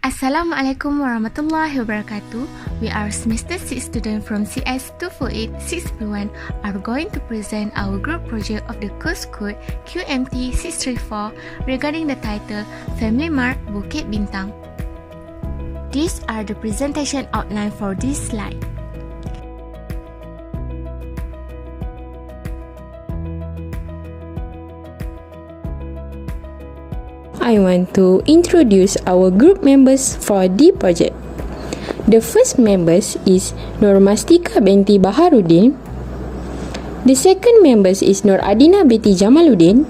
Assalamualaikum warahmatullahi wabarakatuh. We are semester 6 students from CS 248-631 are going to present our group project of the course code QMT634 regarding the title FamilyMart Bukit Bintang. These are the presentation outline for this slide. I want to introduce our group members for the project. The first members is NORMASTIKA binti BAHARUDIN. The second members is ADDINA binti JAMALUDIN.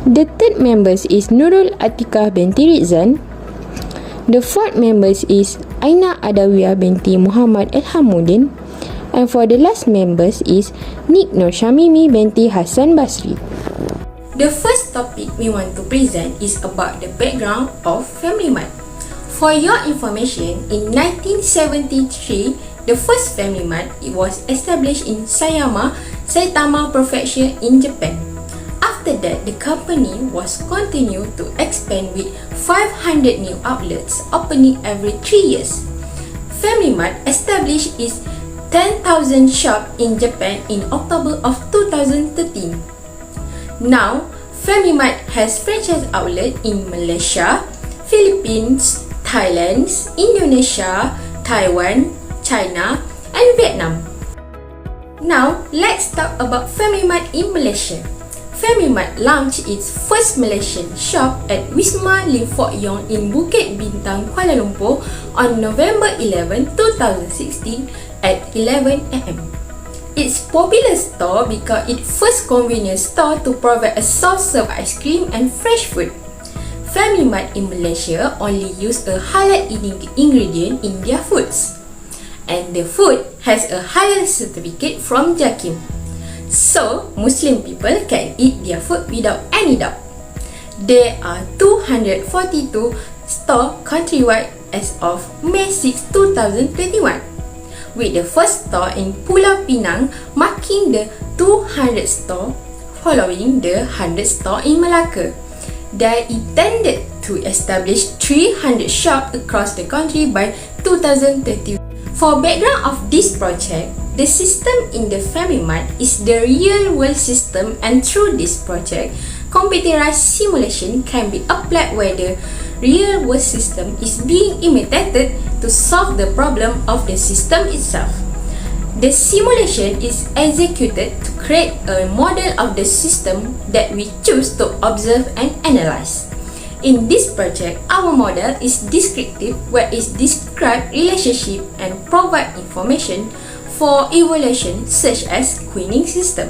The third members is NURUL ATIKAH binti RIDZAN. The fourth members is Aina Adawiyah binti Muhammad ELHAMUDDIN. And for the last members is SHAMIMI binti HASSAN BASRI. The first topic we want to present is about the background of FamilyMart. For your information, in 1973, the first FamilyMart was established in Sayama, Saitama Prefecture in Japan. After that, the company was continued to expand with 500 new outlets opening every 3 years. FamilyMart established its 10,000 shop in Japan in October of 2013. Now, FamilyMart has franchise outlet in Malaysia, Philippines, Thailand, Indonesia, Taiwan, China, and Vietnam. Now, let's talk about FamilyMart in Malaysia. FamilyMart launched its first Malaysian shop at Wisma Lim Fok Yong in Bukit Bintang, Kuala Lumpur on November 11, 2016 at 11 am. It's popular store because it's first convenience store to provide a soft-serve ice cream and fresh food. FamilyMart in Malaysia only use a halal ingredient in their foods, and the food has a halal certificate from JAKIM, so Muslim people can eat their food without any doubt. There are 242 stores countrywide as of May 6, 2021. With the first store in Pulau Pinang marking the 200 store following the 100 store in Malacca. They intended to establish 300 shops across the country by 2030. For background of this project, the system in the FamilyMart is the real world system, and through this project, computerized simulation can be applied where the real world system is being imitated to solve the problem of the system itself. The simulation is executed to create a model of the system that we choose to observe and analyze. In this project, our model is descriptive, where it describes relationship and provide information for evaluation such as queuing system.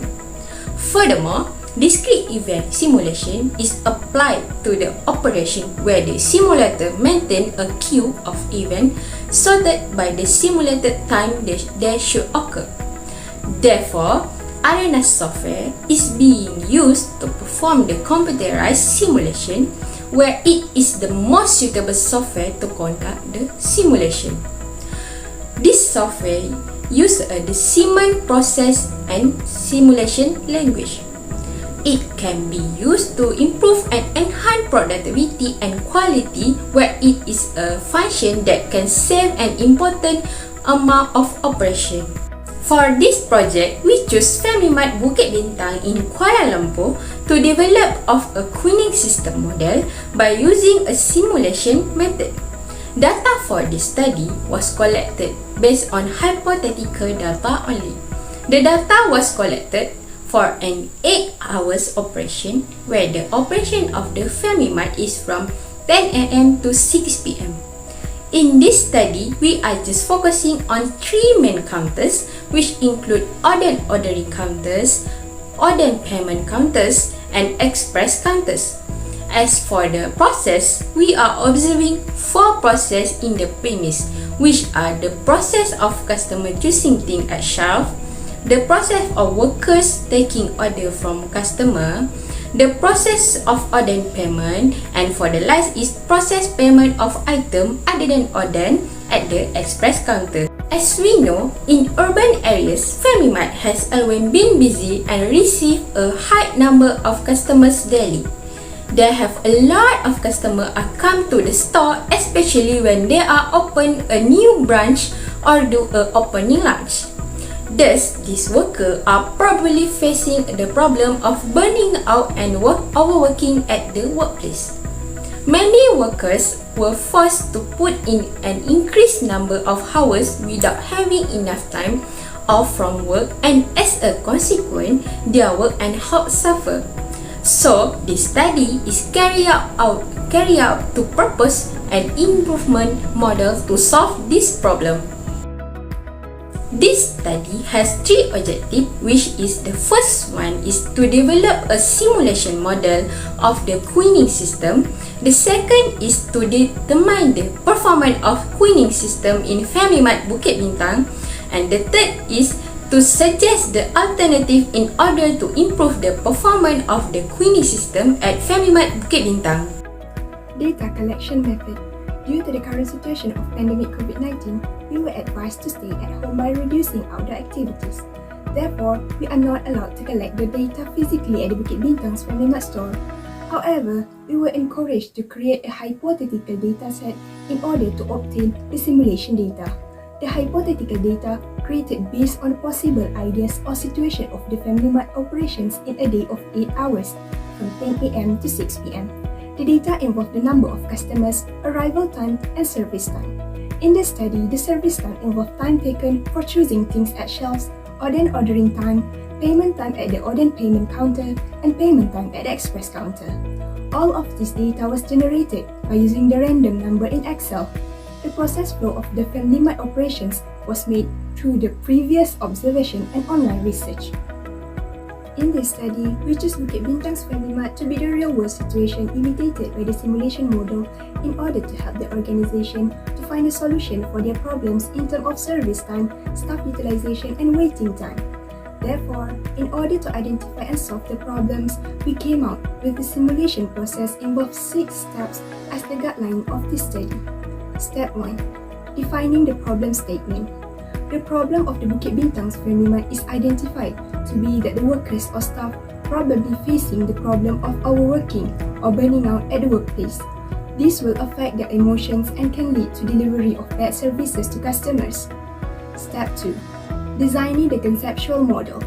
Furthermore, discrete event simulation is applied to the operation where the simulator maintains a queue of events sorted by the simulated time they should occur. Therefore, ADDINA software is being used to perform the computerized simulation, where it is the most suitable software to conduct the simulation. This software uses the Siemens process and simulation language. It can be used to improve and enhance productivity and quality, where it is a function that can save an important amount of operation. For this project, we choose FamilyMart Bukit Bintang in Kuala Lumpur to develop of a queuing system model by using a simulation method. Data for this study was collected based on hypothetical data only. The data was collected for an 8 hours operation, where the operation of the FamilyMart is from 10 am to 6 pm. In this study, we are just focusing on 3 main counters, which include ordering counters, order payment counters, and express counters. As for the process, we are observing 4 processes in the premise, which are the process of customer choosing things at shelf, the process of workers taking order from customer, the process of order payment, and for the last is process payment of item other than order at the express counter. As we know, in urban areas, FamilyMart has always been busy and received a high number of customers daily. They have a lot of customers are come to the store, especially when they are open a new branch or do a opening lunch. Thus, these workers are probably facing the problem of burning out and overworking at the workplace. Many workers were forced to put in an increased number of hours without having enough time off from work, and as a consequence, their work and health suffer. So, this study is carried out to propose an improvement model to solve this problem. This study has three objectives, which is the first one is to develop a simulation model of the queuing system. The second is to determine the performance of queuing system in FamilyMart Bukit Bintang. And the third is to suggest the alternative in order to improve the performance of the queuing system at FamilyMart Bukit Bintang. Data collection method. Due to the current situation of pandemic COVID-19, we were advised to stay at home by reducing outdoor activities. Therefore, we are not allowed to collect the data physically at the Bukit Bintang's FamilyMart store. However, we were encouraged to create a hypothetical data set in order to obtain the simulation data. The hypothetical data created based on possible ideas or situation of the FamilyMart operations in a day of 8 hours, from 10 a.m. to 6 p.m. The data involved the number of customers, arrival time, and service time. In this study, the service time involved time taken for choosing things at shelves, Oden ordering time, payment time at the Oden payment counter, and payment time at the express counter. All of this data was generated by using the random number in Excel. The process flow of the FamilyMart operations was made through the previous observation and online research. In this study, we chose Bukit Bintang's FamilyMart to be the real-world situation imitated by the simulation model in order to help the organization to find a solution for their problems in terms of service time, staff utilization, and waiting time. Therefore, in order to identify and solve the problems, we came out with the simulation process involved 6 steps as the guideline of this study. Step 1. Defining the problem statement. The problem of the Bukit Bintang's FamilyMart is identified to be that the workers or staff probably facing the problem of overworking or burning out at the workplace. This will affect their emotions and can lead to delivery of bad services to customers. Step 2. Designing the conceptual model.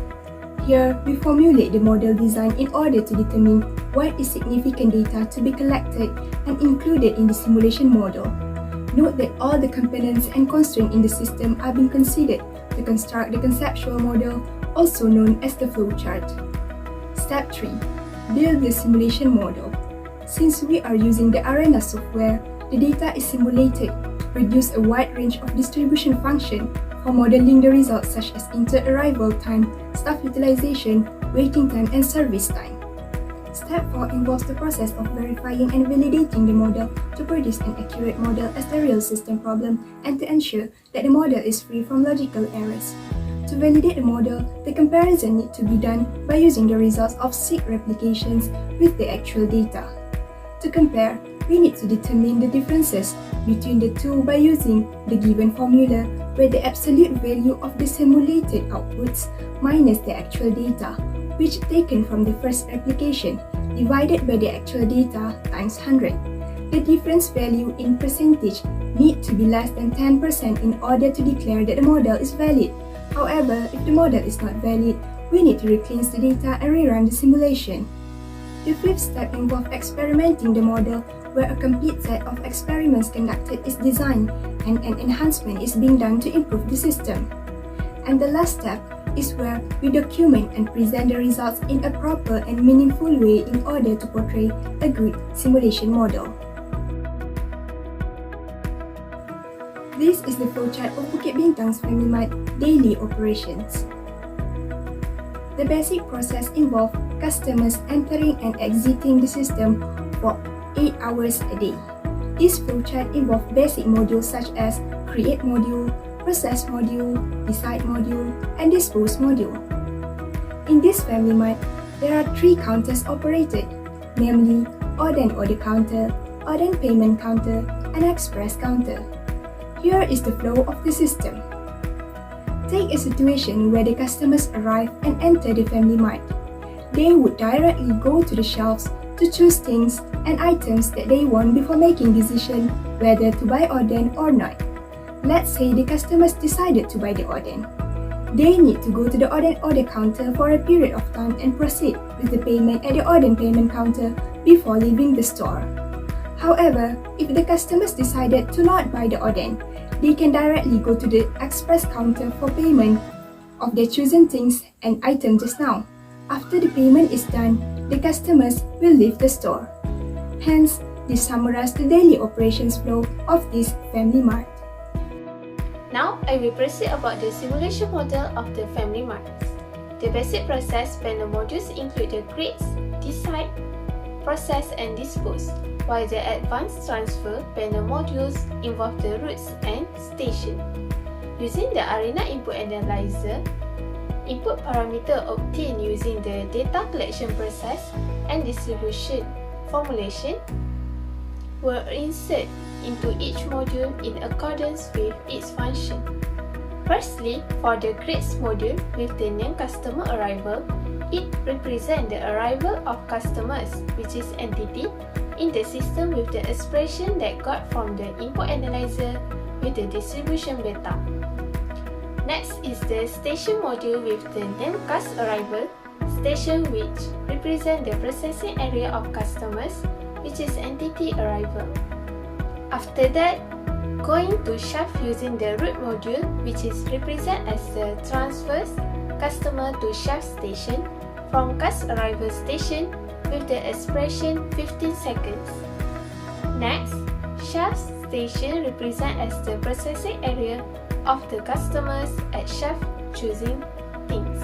Here, we formulate the model design in order to determine what is significant data to be collected and included in the simulation model. Note that all the components and constraints in the system are being considered to construct the conceptual model, also known as the flowchart. Step 3. Build the simulation model. Since we are using the Aina software, the data is simulated to produce a wide range of distribution functions for modeling the results such as inter-arrival time, staff utilization, waiting time, and service time. Step 4 involves the process of verifying and validating the model to produce an accurate model as the real system problem and to ensure that the model is free from logical errors. To validate the model, the comparison needs to be done by using the results of 6 replications with the actual data. To compare, we need to determine the differences between the two by using the given formula where the absolute value of the simulated outputs minus the actual data, which taken from the first replication, divided by the actual data times 100. The difference value in percentage need to be less than 10% in order to declare that the model is valid. However, if the model is not valid, we need to recleanse the data and rerun the simulation. The 5th step involves experimenting the model, where a complete set of experiments conducted is designed and an enhancement is being done to improve the system. And the last step is where we document and present the results in a proper and meaningful way in order to portray a good simulation model. This is the flowchart of Bukit Bintang's FamilyMart daily operations. The basic process involves customers entering and exiting the system for 8 hours a day. This flowchart involves basic modules such as create module, process module, decide module, and dispose module. In this FamilyMart, there are 3 counters operated, namely Oden order counter, Oden payment counter, and express counter. Here is the flow of the system. Take a situation where the customers arrive and enter the FamilyMart. They would directly go to the shelves to choose things and items that they want before making decision whether to buy Oden or not. Let's say the customers decided to buy the Oden. They need to go to the Oden order counter for a period of time and proceed with the payment at the Oden payment counter before leaving the store. However, if the customers decided to not buy the Oden, they can directly go to the express counter for payment of their chosen things and items just now. After the payment is done, the customers will leave the store. Hence, this summarizes the daily operations flow of this FamilyMart. Now, I will proceed about the simulation model of the FamilyMart. The basic process panel modules include the create, decide, process and dispose, while the advanced transfer panel modules involve the routes and station. Using the ADDINA input analyzer, input parameter obtained using the data collection process and distribution formulation were inserted into each module in accordance with its function. Firstly, for the create module with the name customer arrival, it represents the arrival of customers, which is entity, in the system with the expression that got from the input analyzer with the distribution beta. Next is the station module with the name cast arrival station, which represent the processing area of customers, which is entity arrival. After that, going to shaft using the route module, which is represent as the transfers customer to shaft station from cast arrival station with the expression 15 seconds. Next, shaft station represent as the processing area of the customers at shaft choosing things.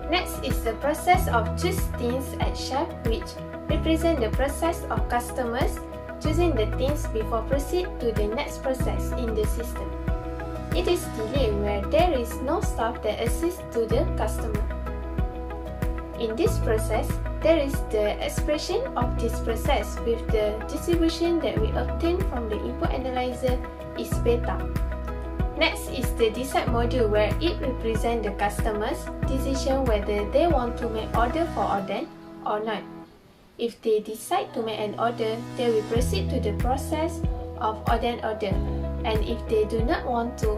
Next is the process of choose things at shaft, which represent the process of customers choosing the things before proceed to the next process in the system. It is delay where there is no staff that assists to the customer. In this process, there is the expression of this process with the distribution that we obtain from the input analyzer is beta. Next is the decide module where it represents the customer's decision whether they want to make order for Oden or not. If they decide to make an order, they will proceed to the process of Oden order, and if they do not want to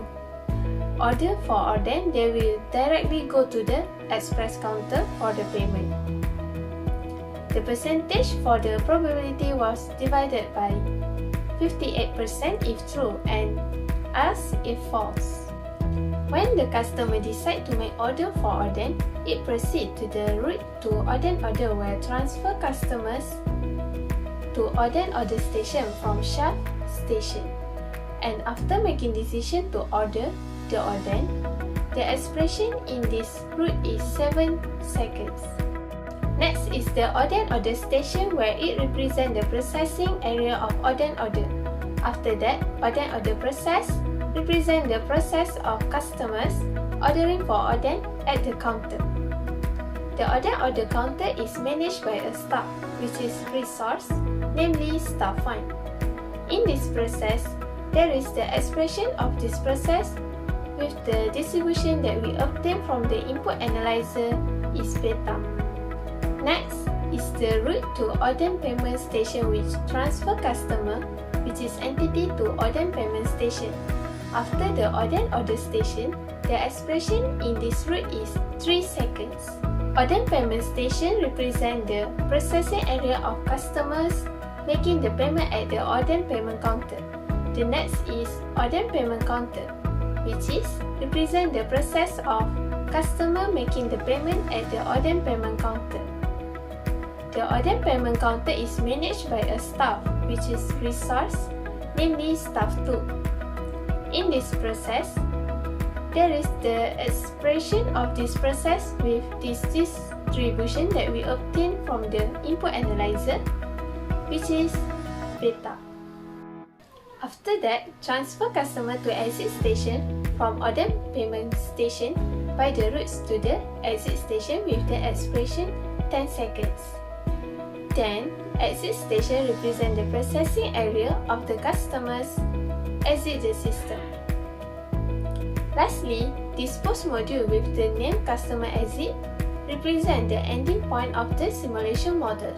order for Oden, they will directly go to the express counter for the payment. The percentage for the probability was divided by 58% if true and as if false. When the customer decides to make order for Oden, it proceeds to the route to Oden order where transfer customers to Oden order station from shaft station. And after making decision to order the Oden, the expression in this route is 7 seconds. Next is the Oden order station where it represents the processing area of Oden order. After that, Oden order process represent the process of customers ordering for Oden at the counter. The Oden order counter is managed by a staff, which is resource, namely staff fund. In this process, there is the expression of this process with the distribution that we obtain from the input analyzer is beta. Next is the route to Oden payment station, which transfer customer, which is entity, to Oden payment station. After the Oden order station, the expression in this route is 3 seconds. Oden payment station represents the processing area of customers making the payment at the Oden payment counter. The next is Oden payment counter, which is represent the process of customer making the payment at the Oden payment counter. The Oden payment counter is managed by a staff, which is resource, namely staff 2. In this process, there is the expression of this process with this distribution that we obtain from the input analyzer, which is beta. After that, transfer customer to exit station from Oden payment station by the routes to the exit station with the expression 10 seconds. Then, exit station represents the processing area of the customers exit the system. Lastly, dispose module with the name customer exit represent the ending point of the simulation model.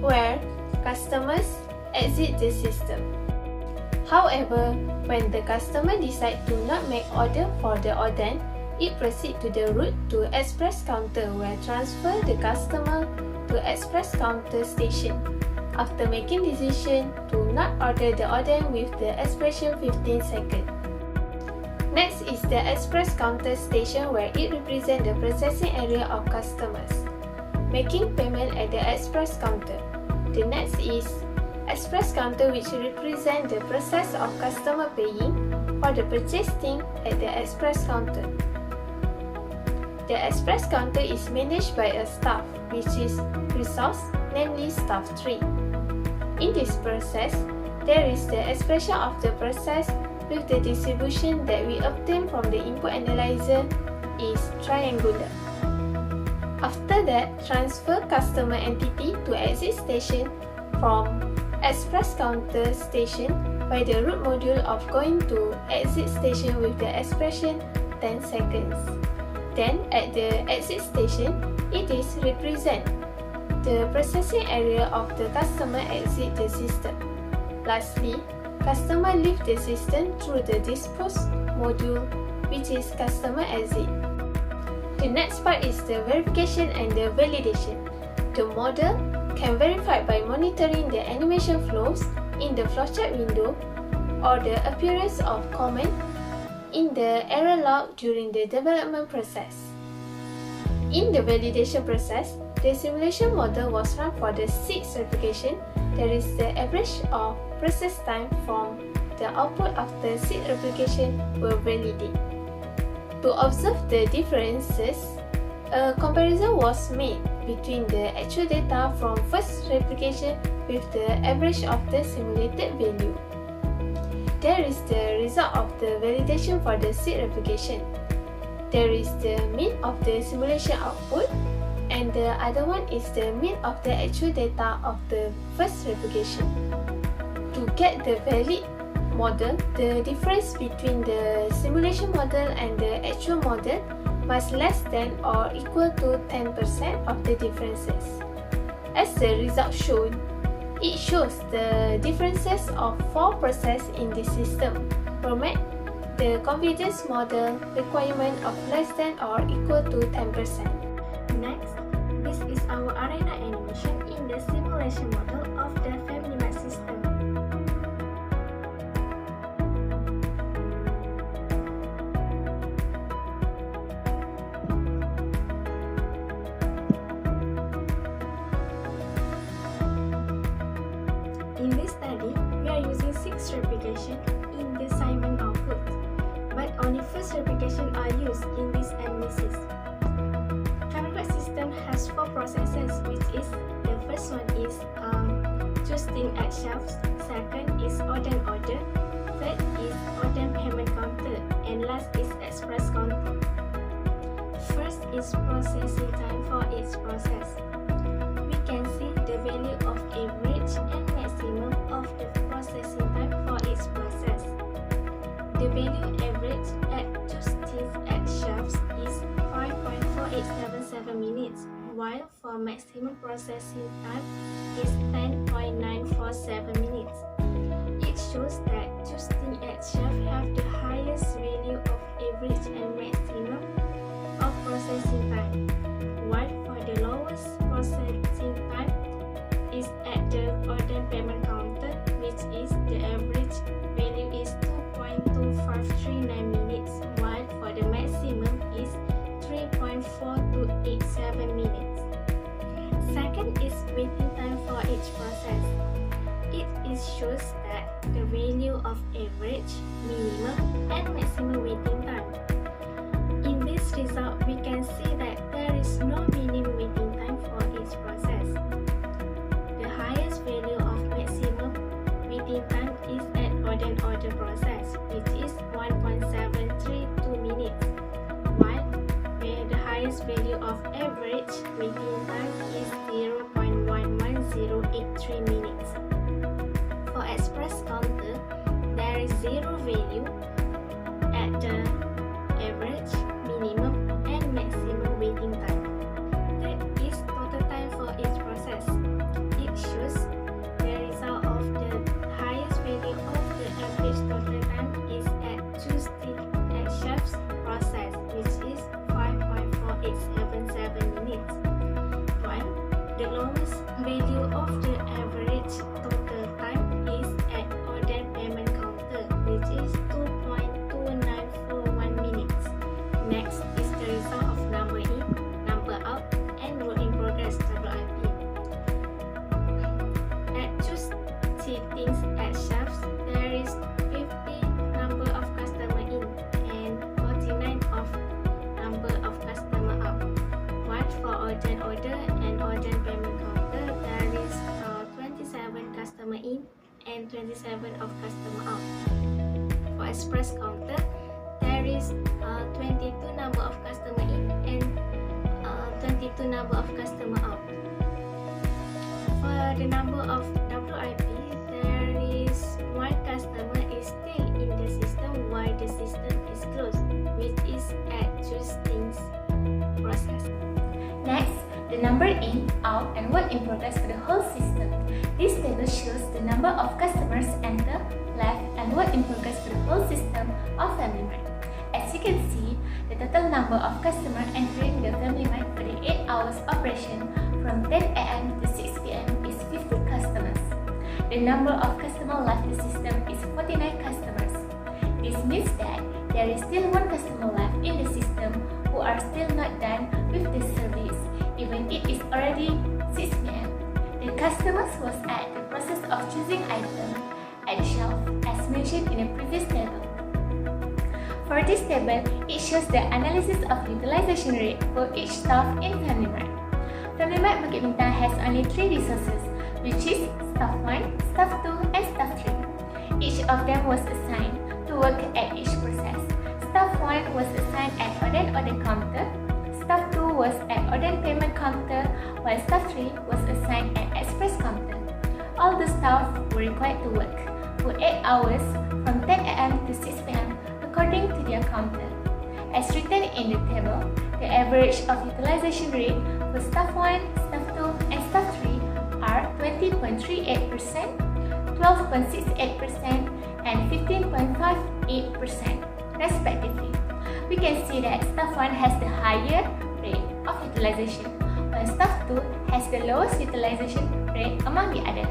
where customers exit the system. However, when the customer decides to not make order for the oden, it proceeds to the route to express counter where transfer the customer to express counter station after making decision to not order the oden with the expiration 15 seconds. Next is the express counter station where it represents the processing area of customers making payment at the express counter. The next is express counter, which represents the process of customer paying for the purchase thing at the express counter. The express counter is managed by a staff, which is resource, namely staff 3. In this process, there is the expression of the process with the distribution that we obtain from the input analyzer is triangular. After that, transfer customer entity to exit station from express counter station by the root module of going to exit station with the expression 10 seconds. Then, at the exit station, it is represent the processing area of the customer exit the system. Lastly, customer leave the system through the dispose module, which is customer exit. The next part is the verification and the validation. The model can verify by monitoring the animation flows in the flowchart window or the appearance of comment in the error log during the development process. In the validation process, the simulation model was run for the seed certification. There is the average of process time from the output after seed replication will validate. To observe the differences, a comparison was made between the actual data from first replication with the average of the simulated value. There is the result of the validation for the seed replication. There is the mean of the simulation output, and the other one is the mean of the actual data of the first replication. To get the valid model, the difference between the simulation model and the actual model must less than or equal to 10% of the differences. As the result shown, it shows the differences of 4 processes in the system will meet the confidence model requirement of less than or equal to 10%. Next, this is our Aina animation in the simulation model of the FamilyMart system. In this study, we are using 6 replication in the assignment output, but only first replication are used in this analysis. FamilyMart system has 4 processes, which is the first one is choosing at shelves, second is oden order, third is oden payment counter, and last is express counter. First is processing time for each process. We can see the value of average and maximum of the processing time for each process. The value average at choosing at shelves is 5.4877 minutes, while for maximum processing time is 10.947 minutes. It shows that choosing at shelf have the highest value of average and maximum of processing time, while for the lowest processing time is at the oden payment counter, which is the average value is 2.2539 minutes, while for the maximum is 3.4287 minutes. Second is waiting time for each process. It shows that the value of average, minimum, and maximum waiting time. In this result, we can see that there is no minimum waiting time for each process. The highest value of maximum waiting time is at oden order process, which is 1.732 minutes, while the highest value of average waiting time is 0.11083 minutes. For express counter, there is 0 value at the average, minimum, and maximum waiting time. That is total time for each process. It shows express counter, there is 22 number of customer in and 22 number of customer out. For the number of WIP, there is one customer is still in the system while the system is closed, which is at choosing process. Next, the number in, out, and work in progress for the whole system. This table shows the number of customers enter, left, and work in progress for the whole system of FamilyMart. As you can see, the total number of customers entering the FamilyMart for the 8 hours operation from 10 AM to 6 PM is 50 customers. The number of customers left the system is 49 customers. This means that there is still one customer left in the system who are still not done with the service, even it is already 6 PM. The customers was at the process of choosing item at the shelf as mentioned in the previous table. For this table, it shows the analysis of utilization rate for each staff in FamilyMart. FamilyMart Bukit Bintang has only 3 resources, which is Staff 1, Staff 2, and Staff 3. Each of them was assigned to work at each process. Staff 1 was assigned at order counter, Staff 2 was at order payment counter, while Staff 3 was assigned at express counter. All the staff were required to work for 8 hours from 10 AM to 6 PM according to their counter. As written in the table, the average of utilization rate for Staff 1, Staff 2, and Staff 3 are 20.38%, 12.68%, and 15.58% respectively. We can see that Staff 1 has the higher rate of utilization, while Staff 2 has the lowest utilization rate among the other.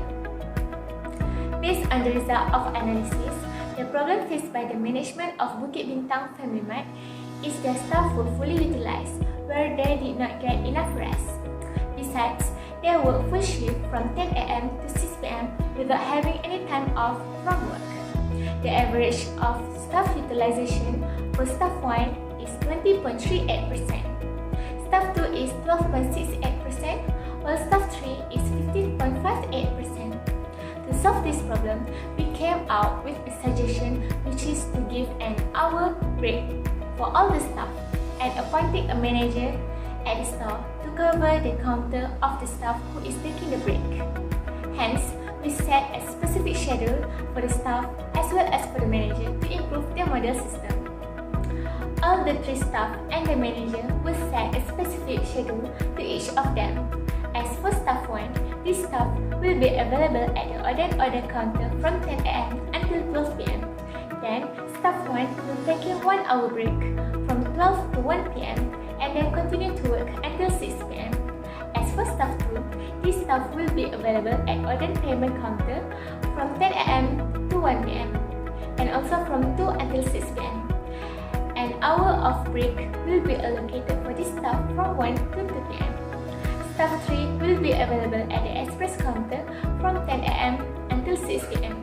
Based on the result of analysis, the problem faced by the management of Bukit Bintang FamilyMart is their staff were fully utilized, where they did not get enough rest. Besides, they work full shift from 10 AM to 6 PM without having any time off from work. The average of staff utilization for Staff 1 is 20.38%. Staff 2 is 12.68%, while Staff 3 is 15.58%. To solve this problem, we came out with a suggestion, which is to give an hour break for all the staff and appointing a manager at the store to cover the counter of the staff who is taking the break. Hence, we set a specific schedule for the staff as well as for the manager to improve their model system. All the 3 staff and the manager will set a specific schedule to each of them. As for Staff 1, this staff will be available at the order counter from 10 AM until 12 PM. Then, Staff 1 will take a 1 hour break from 12 to 1 PM and then continue to work until 6 PM. As for Staff 2, this staff will be available at order payment counter from 10 AM to 1 PM and also from 2 until 6 PM. An hour of break will be allocated for this staff from 1 to 2 PM. Staff 3 will be available at the express counter from 10 AM until 6 PM.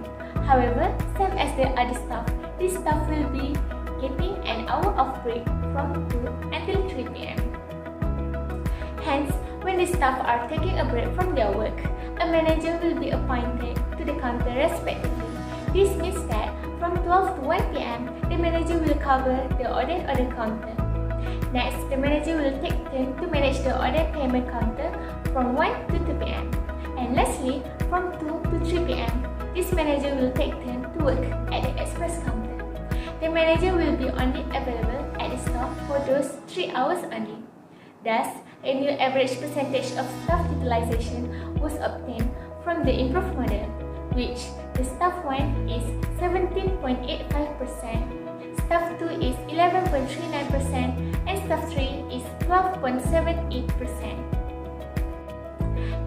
However, same as the other staff, this staff will be getting an hour of break from 2 until 3 PM. Hence, when the staff are taking a break from their work, a manager will be appointed to the counter respectively. This means that from 12 to 1 PM, the manager will cover the order counter. Next, the manager will take turn to manage the order payment counter from 1 to 2 PM. And lastly, from 2 to 3 PM, this manager will take turn to work at the express counter. The manager will be only available at the store for those 3 hours only. Thus, a new average percentage of staff utilization was obtained from the improved model, which the Staff 1 is 17.85%, Staff 2 is 11.39%, and Staff 3 is 12.78%.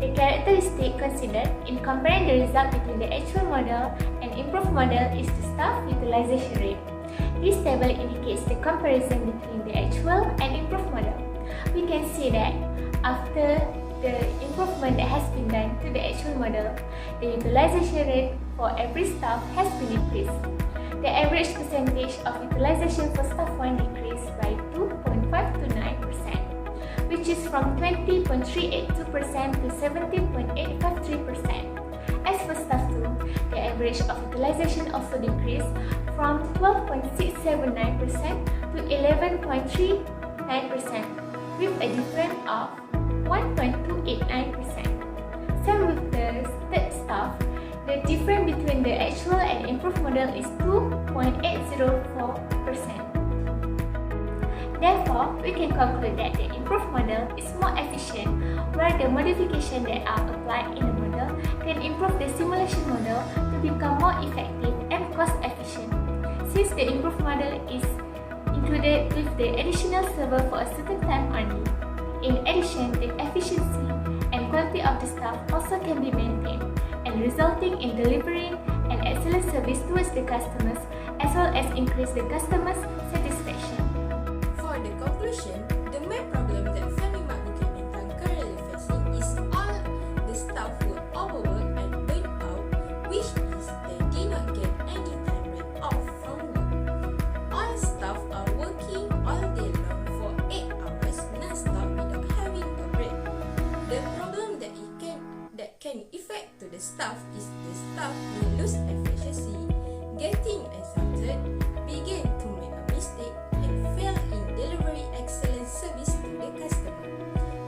The characteristic considered in comparing the result between the actual model and improved model is the staff utilization rate. This table indicates the comparison between the actual and improved model. We can see that after the improvement that has been done to the actual model, the utilization rate for every staff has been increased. The average percentage of utilization for Staff 1 decreased by 2.529%, which is from 20.382% to 17.853%. As for Staff 2, the the average of utilization also decreased from 12.679% to 11.39%, with a difference of 1.289%. Same with the third staff, the difference between the actual and improved model is 2.804%. Therefore, we can conclude that the improved model is more efficient, where the modifications that are applied in the model can improve the simulation model to become more effective and cost efficient. Since the improved model is included with the additional server for a certain time only. In addition, the efficiency and quality of the staff also can be maintained, and resulting in delivering an excellent service towards the customers as well as increase the customers' satisfaction. For the conclusion, the main problem that FamilyMart Bukit Bintang currently facing is all the staff were overworked and burnt out, which is they did not get any time break off from work. All staff are working all day long for 8 hours non-stop without having a break. The problem that can affect to the staff is the staff will lose efficiency, getting exhausted, begin to make a mistake, and fail in delivering excellent service to the customer.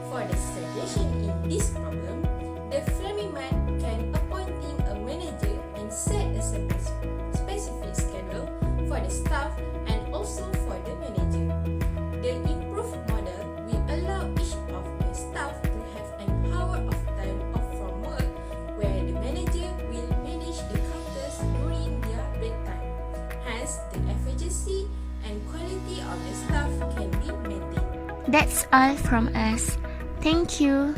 For the suggestion in this problem, the FamilyMart can appointing a manager and set a specific schedule for the staff and also for the manager. The improved model will allow each of the staff to have an hour of time off from work, where the manager will manage the counters during their break time. Hence, the efficiency and quality of the staff can be maintained. That's all from us. Thank you.